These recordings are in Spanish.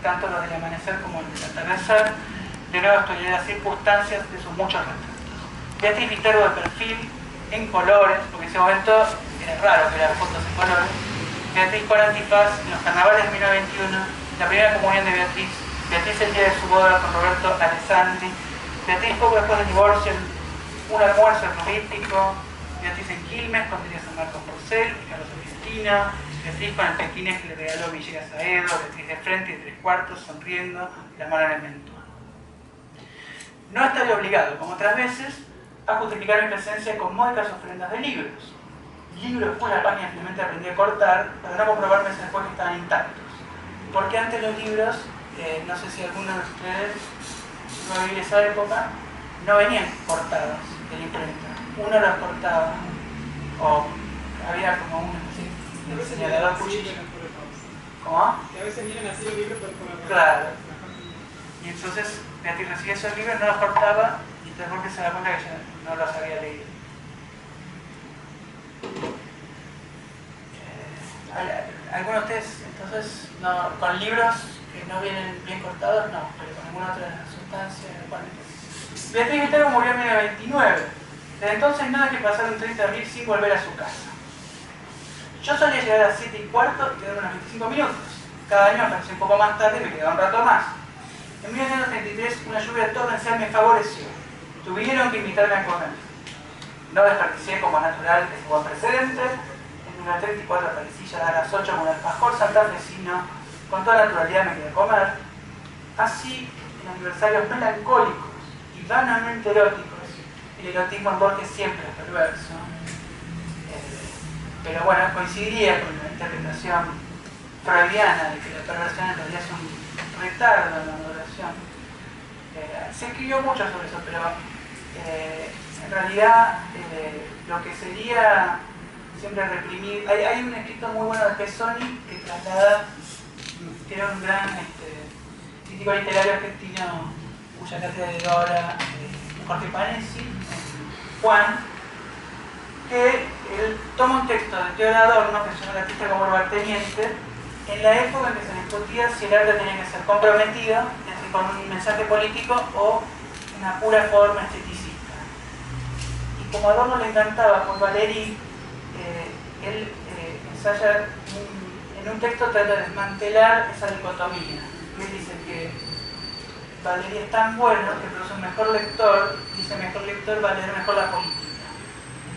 tanto los del amanecer como el del atardecer. De nuevo estudié las circunstancias de sus muchos retratos. Beatriz Viterbo de perfil, en colores, porque en ese momento era raro que eran fotos en colores. Beatriz con antifaz en los carnavales de 1921, la primera comunión de Beatriz, Beatriz el día de su boda con Roberto Alessandri, Beatriz poco después del divorcio, un almuerzo ecliptíco, Beatriz en Quilmes con Delia San Marcos Porcel y Carlos Argentina, Beatriz con el pequinés que le regaló Villegas a Edo, Beatriz de frente y de 3/4, sonriendo, la mano en el mentón. No estaría obligado, como otras veces, a justificar mi presencia con módicas ofrendas de libros. Libros después la página simplemente aprendí a cortar para no comprobarme después que estaban intactos. Porque antes los libros, no sé si alguno de ustedes no vivir esa época, no venían cortados de la imprenta. Uno los cortaba, o había como una especie de señalador cuchillo. ¿Cómo? Que a veces vienen así los libros por la... Claro. Y entonces Beatriz recibía esos libros, no los cortaba y después se da cuenta que ya no los había leído. ¿Algunos de ustedes, entonces, no, con libros que no vienen bien cortados? No, pero con alguna otra sustancia. Beatriz Viterbo murió en 1929. Desde entonces nada que pasar un 30 de abril sin volver a su casa. Yo solía llegar a las 7:15 y quedar unos 25 minutos. Cada año apareció un poco más tarde y me quedaba un rato más. En 1933 una lluvia torrencial me favoreció. Tuvieron que invitarme a comer. No desperdicié como natural ese buen precedente. En una 34 aparecí ya a las 8 con un alfajor santafesino. Con toda naturalidad me quedé a comer. Así, en aniversarios melancólicos y vanamente eróticos, el erotismo en Borges siempre es perverso. Pero bueno, coincidiría con la interpretación freudiana de que la perversión en realidad es un retardo en la maduración. Se escribió mucho sobre eso, pero en realidad lo que sería siempre reprimir... Hay un escrito muy bueno de Pezzoni que traslada, que era un gran crítico literario argentino cuya cátedra de obra Jorge Panesi, Juan, que él toma un texto de Teodoro Adorno, que se llama El artista como lugarteniente, en la época en que se discutía si el arte tenía que ser comprometido, es decir, con un mensaje político o una pura forma esteticista. Y como a Adorno le encantaba Paul Valéry, él ensaya en un texto trata de desmantelar esa dicotomía. Él dice que Valéry es tan bueno que produce un mejor lector, dice mejor lector va a leer mejor la política.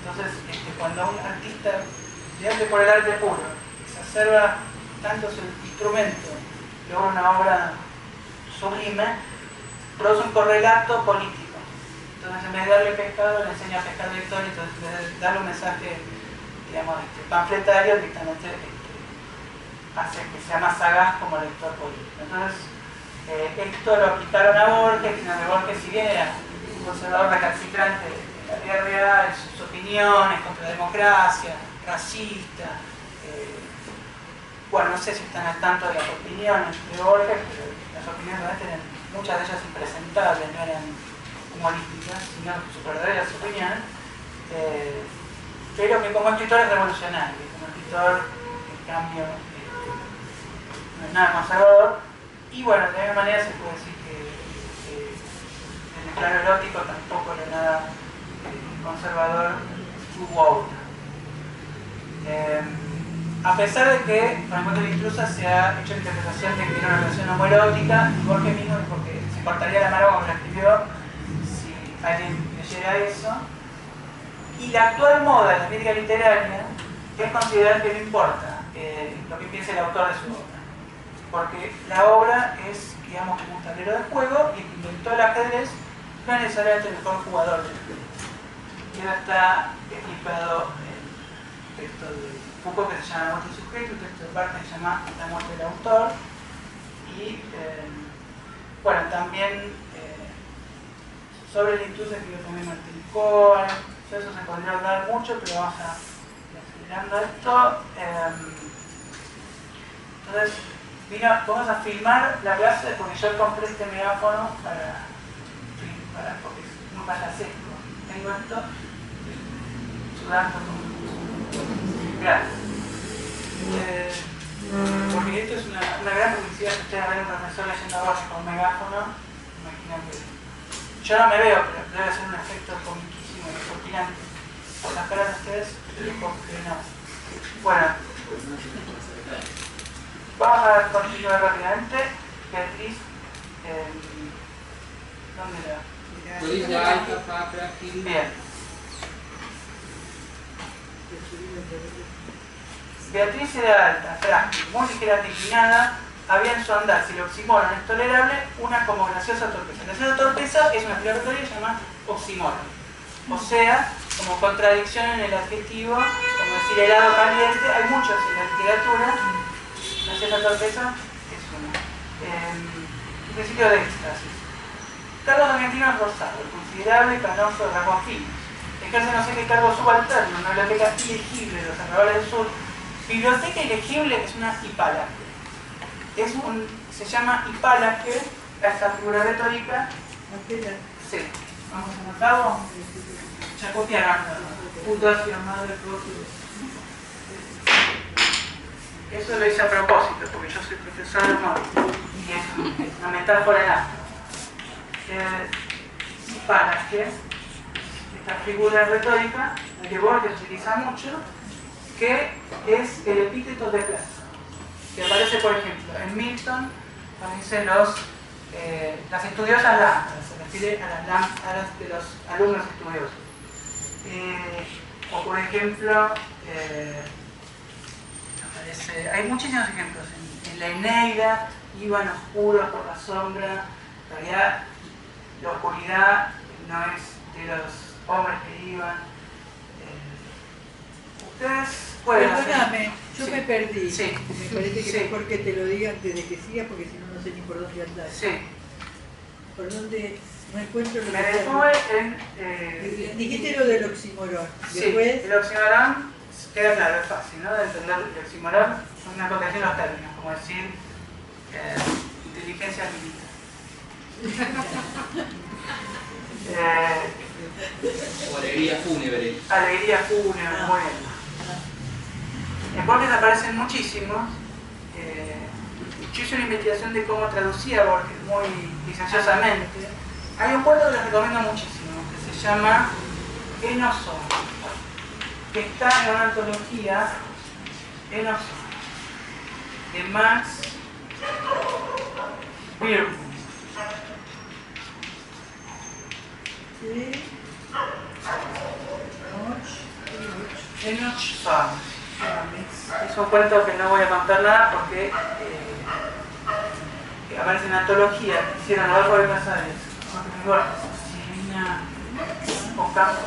Entonces, cuando un artista de arte por el arte puro exacerba tanto su instrumento, logra una obra sublime, produce un correlato político. Entonces, en vez de darle pescado, le enseña a pescar lector, entonces en vez de darle un mensaje, digamos, panfletario, directamente hace que sea más sagaz como lector político. Entonces, esto lo aplicaron a Borges, que Borges, si bien era un conservador recalcitrante de la vida real, sus opiniones contra la democracia, racista, bueno, no sé si están al tanto de las opiniones de Borges, pero las opiniones realmente eran, muchas de ellas impresentables, no eran humorísticas, sino sus verdaderas opiniones, pero que como escritor es revolucionario, como escritor, en cambio, no es nada conservador. Y bueno, de alguna manera se puede decir que en el plano erótico tampoco era nada conservador su obra. A pesar de que, con el cuento de la intrusa, se ha hecho la interpretación de que era una relación homoerótica, Borges mismo, porque se cortaría la mano como lo escribió si alguien leyera eso. Y la actual moda de la crítica literaria es considerar que no importa lo que piense el autor de su obra. Porque la obra es, digamos, como un tablero de juego y el que inventó el ajedrez no es necesariamente el mejor jugador del ajedrez. Y ahora está explicado en un texto de Foucault que se llama La muerte del sujeto, un texto de Barthes que se llama La muerte del autor. Y, bueno, también sobre la intrusa escribió también Martín Cohen. Eso se podría hablar mucho, pero vamos a ir acelerando esto. Entonces, vamos a filmar la clase porque yo compré este megáfono porque es un payasesco. Tengo esto, sudando como... Gracias. Porque esto es una gran publicidad que ustedes ven a un profesor leyendo abajo con un megáfono. Imagínate. Yo no me veo, pero debe ser un efecto comiquísimo y fascinante. Por las caras de ustedes, pero que no. Bueno, vamos a continuar rápidamente. Beatriz, ¿dónde la? Bien. Beatriz era alta, frágil, muy ligeramente inclinada, había en su andar, si el oxímoron es tolerable, una como graciosa torpeza. Graciosa torpeza es una figura retórica que se llama oxímoron. O sea, como contradicción en el adjetivo, como decir helado caliente, hay muchos en la literatura. Graciosa torpeza es una. Un principio de éxtasis. Cargo argentino es rosado, considerable y canoso de rasgos finos. Ejerce no sé qué cargo subalterno, una biblioteca ilegible de los arrabales del sur. Biblioteca ilegible es una hipálaque. Se llama hipálaque a esta figura retórica. Sí. Vamos a anotarlo. Ya copiaron. Puntuación, madre, eso lo hice a propósito, porque yo soy profesor de humor. Y es una metáfora en astro. Hipálaque, esta figura retórica, que Borges utiliza mucho, que es el epíteto de clase, que aparece, por ejemplo, en Milton, cuando dice las estudiosas lámparas, se refiere a las lámparas de los alumnos estudiosos. O, por ejemplo, aparece, hay muchísimos ejemplos. En la Eneida, iban oscuros por la sombra. En realidad, la oscuridad no es de los hombres que iban. Ustedes pueden Perdóname, yo sí. me perdí. Sí. Me parece que Sí. es mejor que te lo diga antes de que sigas, porque si no, no sé ni por dónde andar. Sí. ¿Por dónde no encuentro lo Me que detuve en... dijiste lo del oxímoron. Sí, Después, el oxímoron queda claro, es fácil, ¿no? De entender el oxímoron es una contradicción de los términos, como decir inteligencia militar. O alegría fúnebre. Alegría fúnebre, muy bien. En Borges aparecen muchísimos. Yo hice una investigación de cómo traducía Borges muy licenciosamente. Hay un cuento que les recomiendo muchísimo, que se llama Enoso, que está en una antología, Enoso, de Max Birkman. sí. Enoch Soames. Es un cuento que no voy a contar nada porque aparece en antología que hicieron Rodolfo de Casares, Silvina Ocampo,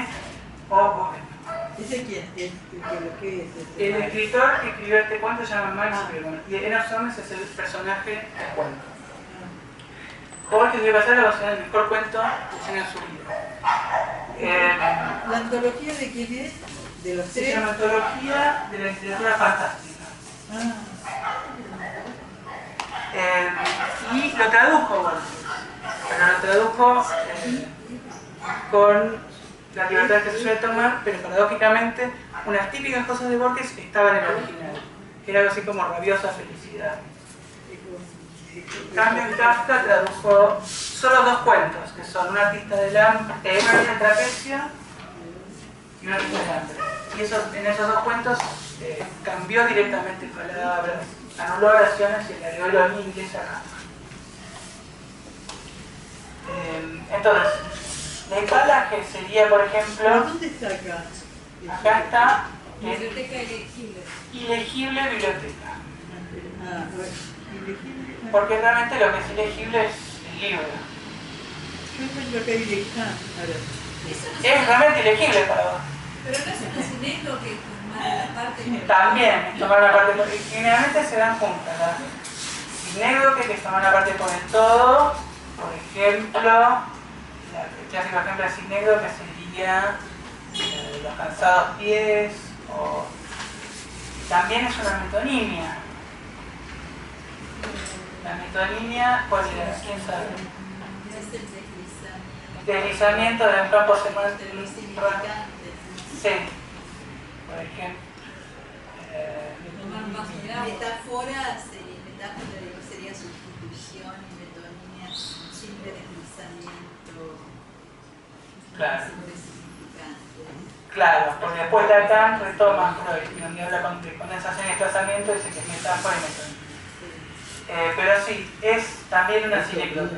B-E-R-B-O-O-N. ¿Ese quién? ¿Qué es? El escritor que escribió este cuento se llama Max Birkman y Enoch Soames es el personaje del cuento. Borges de Casares va a ser el mejor cuento que tiene en su vida. ¿La antología de quién es? ¿De los Se tres? llama Antología de la Literatura Fantástica. Y lo tradujo Borges, pero lo tradujo con la libertad que se suele tomar, pero paradójicamente unas típicas cosas de Borges estaban en el original, que era algo así como rabiosa felicidad. En cambio, en Kafka tradujo solo dos cuentos, que son Un artista de hambre, Una vida en trapecio y Un artista de hambre. Y en esos dos cuentos cambió directamente palabras, anuló oraciones y le agregó lo inglés acá. Entonces, la hipálaque sería, por ejemplo, ¿Dónde está acá? acá está Biblioteca ilegible. ilegible biblioteca. Ilegible. Porque realmente lo que es ilegible es el libro. Yo encuentro que hay ilegible. Es realmente ilegible para vos. Pero no es una sinécdoque que tomar la parte. También es tomar la parte por... Generalmente se dan juntas. La sinécdoque, que es tomar la parte por el todo. Por ejemplo, el clásico ejemplo de sinécdoque sería Los cansados pies. O... También es una metonimia. La metonimia, ¿cuál era? ¿Quién sabe? deslizamiento de un campo semántico. De los significantes. Sí, por ejemplo. Tomar un vaso de agua. Metáfora sería sustitución y metonimia, un simple deslizamiento. Claro. Simple significante. Claro, porque después Lacan retoma Freud, donde habla de condensación y desplazamiento, dice que es metáfora y metonimia. Pero sí, es también una sinécdota,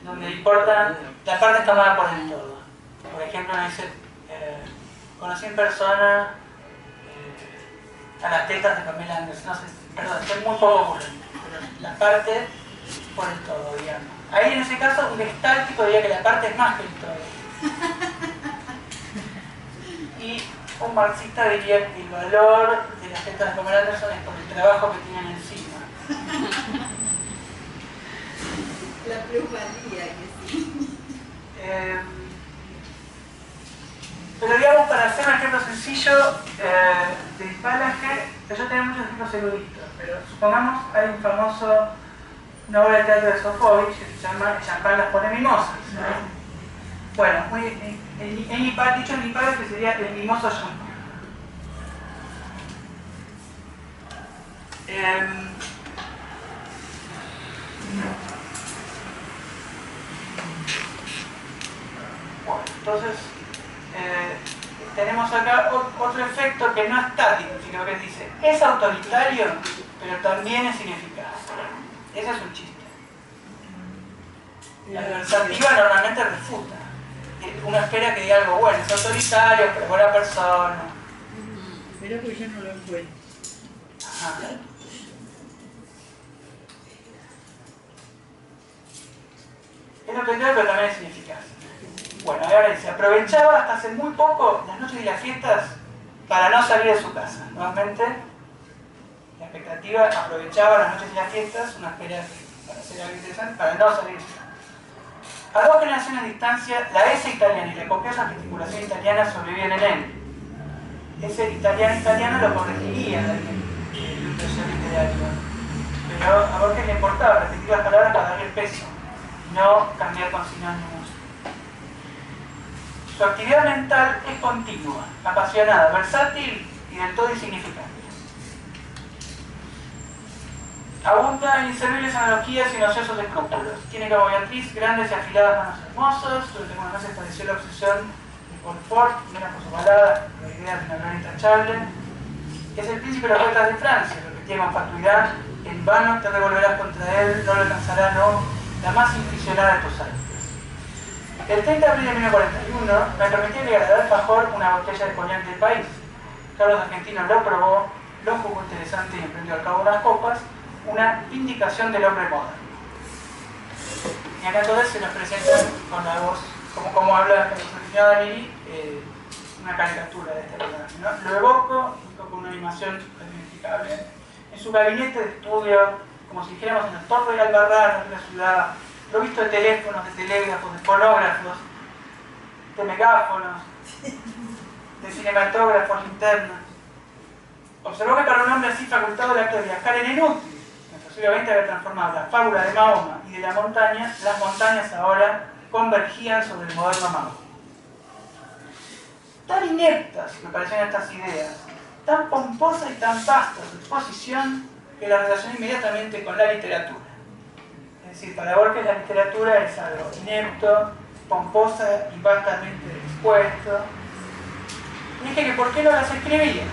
donde importa, la parte es tomada por el todo. Por ejemplo, dice, conocí en persona a las tetas de Pamela Anderson, no sé, perdón, es muy poco ocurrente, pero la parte por el todo, digamos. Ahí en ese caso, un gestáltico diría que la parte es más que el todo. Y un marxista diría que el valor de las tetas de Pamela Anderson es por el trabajo que tienen encima. La plusvalía que sí. Pero digamos, para hacer un ejemplo sencillo de Spalaje, yo tengo muchos ejemplos eruditos, pero supongamos hay una obra de teatro de Sofovich que se llama Champán las pone mimosas. Bueno, dicho en Ipal que sería el mimoso champán. Bueno, entonces tenemos acá otro efecto que no es estático, sino que dice, es autoritario, pero también es ineficaz. Ese es un chiste. La adversativa normalmente refuta. Uno espera que diga algo bueno, es autoritario, pero buena persona. Pero pues yo no lo encuentro. Ajá. Es autoritario, pero también es ineficaz. Bueno, ahora dice, aprovechaba hasta hace muy poco las noches y las fiestas para no salir de su casa. Nuevamente, la expectativa, aprovechaba las noches y las fiestas, una espera para hacer algo interesante, para no salir de su casa. A 2 generaciones de distancia, la S italiana y la copiosa gesticulación italiana sobreviven en él. Ese italiano lo corregiría el impresión literario. Pero a Borges le importaba repetir las palabras para darle peso, no cambiar con sinónimos. Su actividad mental es continua, apasionada, versátil y del todo insignificante. Abunda en inservibles analogías y ociosos escrúpulos. Tiene como Beatriz grandes y afiladas manos hermosas. Durante algunos meses padeció la obsesión de Paul Fort, menos por su balada, la idea de una gran intachable. Es el príncipe de los poetas de Francia, repetía con fatuidad, en vano te revolverás contra él, no lo alcanzará, no, la más inficionada de tus artes. El 30 de abril de 1941 me permití regalar al alfajor una botella de coñac del país. Carlos Argentino lo probó, lo jugó interesante y emprendió al cabo de unas copas, una vindicación del hombre moderno. Y acá entonces se nos presenta con la voz, como habla Carlos Danili, una caricatura de este personaje, ¿no? Lo evoco con una animación identificable. En su gabinete de estudio, como si dijéramos en el Torre de Albarrán, de la ciudad, provisto de teléfonos, de telégrafos, de fonógrafos, de megáfonos, de cinematógrafos, linternas. Observó que para un hombre así facultado el acto de viajar era inútil. En el siglo XX había transformado la fábula de Mahoma y de la montaña, las montañas ahora convergían sobre el moderno Mahoma. Tan ineptas me parecían estas ideas, tan pomposa y tan vasta su exposición, que la relacioné inmediatamente con la literatura. Es decir, para Borges la literatura es algo inepto, pomposa y vastamente expuesto. Y dije que por qué no las escribía.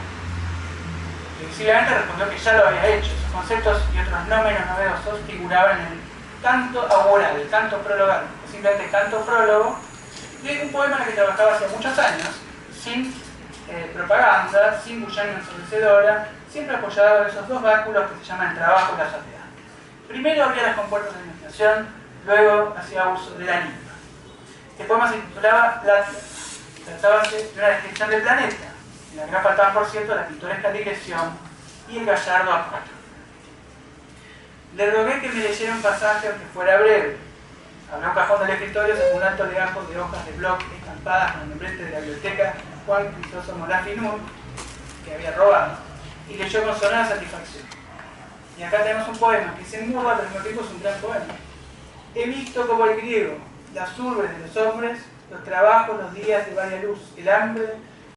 Visiblemente respondió que ya lo había hecho. Sus conceptos y otros no menos novedosos figuraban en el canto augural, el canto prologal, simplemente canto prólogo, de un poema en el que trabajaba hace muchos años, sin propaganda, sin bullana ensordecedora, siempre apoyado en esos dos báculos que se llaman el trabajo y la sociedad. Primero abría las compuertas de la imaginación, luego hacía uso de la lengua. Este poema se titulaba Latia. Tratábase de una descripción del planeta, en la que no faltaban, por cierto, la pintoresca digresión y el gallardo apóstol. Le rogué que me leyera un pasaje aunque fuera breve. Abrió un cajón del escritorio, sacó un alto legajo de hojas de bloc estampadas con el membrete de la biblioteca Juan Crisóstomo Lafinur, que había robado, y leyó con sonora satisfacción. Y acá tenemos un poema que se murra, pero al mismo tiempo es un gran poema. He visto como el griego, las urbes de los hombres, los trabajos, los días de varia luz, el hambre,